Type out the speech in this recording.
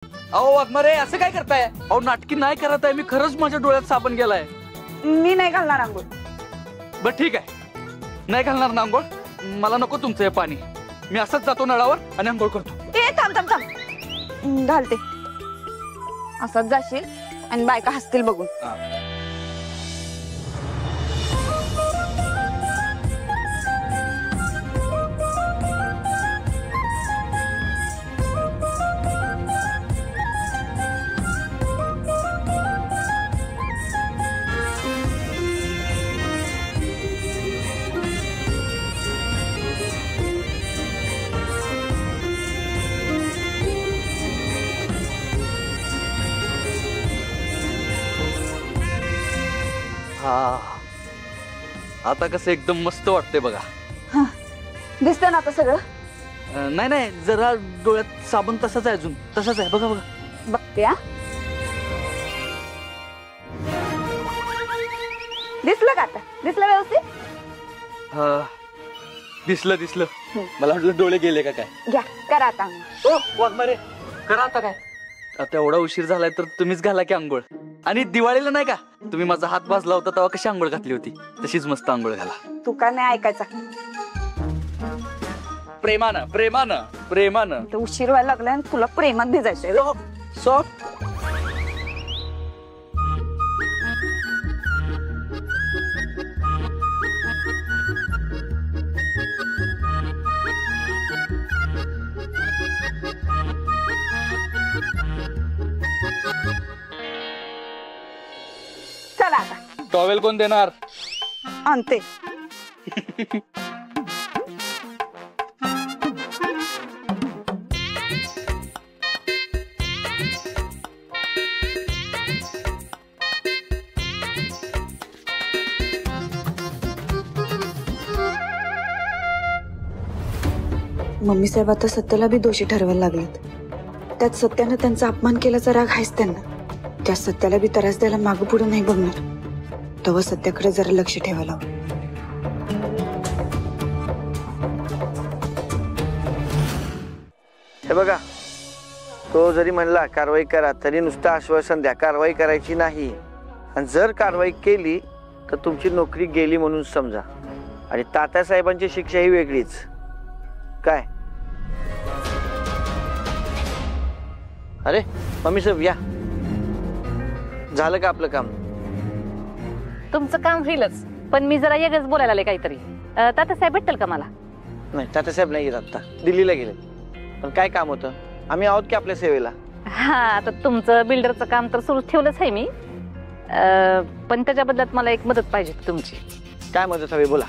अहो वाघमारे असं काय करताय? अहो नाटकी नाही करत आहे मी, खरंच माझ्या डोळ्यात साबण गेलाय. मी नाही घालणार आंघोळ. बर ठीक आहे, नाही घालणार ना आंघोळ. मला नको तुमचं हे पाणी. मी असंच जातो नळावर आणि आंघोळ करतो. ए थांब थांब थांब, घालते. असंच जाशील आणि बायका हसतील बघून. हा आता कसं एकदम मस्त वाटतंय बघा. दिसतंय ना आता सगळं? नाही नाही, जरा डोळ्यात साबण तसाच आहे, अजून तसाच आहे. बघा बघा. बघते. दिसलं का आता? दिसलं व्यवस्थित? दिसलं दिसलं. मला वाटलं डोळे गेले का काय. घ्या करा आता. ओ वाघमारे करा आता काय. आता एवढा उशीर झालाय तर तुम्हीच घाला की आंघोळ. आणि दिवाळीला नाही का तुम्ही माझा हात भाजला होता तेव्हा कशी आंघोळ घातली होती, तशीच मस्त आंघोळ घाला. तू का नाही ऐकायचा? प्रेमानं प्रेमानं प्रेमानं. उशीर व्हायला लागलाय आणि तुला प्रेमात भिजायचंय. सॉफ्ट. चला आता. टॉवेल कोण देणार? आणते. मम्मी साहेब आता सत्याला बी दोषी ठरवायला लागलेत. त्यात सत्यानं त्यांचा अपमान केल्याचा राग आहेच त्यांना. त्या सत्याला बी त्रास द्यायला मागं पुढे नाही बघणार. तेव्हा सत्याकडे जरा लक्ष ठेवायला हवं. हे बघा, तो जरी म्हणला कारवाई करा तरी नुसतं आश्वासन द्या, कारवाई करायची नाही. आणि जर कारवाई केली तर तुमची नोकरी गेली म्हणून समजा. आणि तात्यासाहेबांची शिक्षा ही वेगळीच. काय? अरे मम्मी साहेब या. झालं का आपलं काम? तुमचं काम होईलच, पण मी जरा वेगळंच बोलायला आले काहीतरी. तात्यासाहेब भेटतील का मला? नाही, तात्यासाहेब नाही येत आता, दिल्लीला गेले. पण काय काम होतं? आम्ही आहोत की आपल्या सेवेला. हा, आता तुमचं बिल्डरचं काम तर सुरू ठेवलंच आहे मी, पण त्याच्या बदल्यात मला एक मदत पाहिजे तुमची. काय मदत हवी बोला.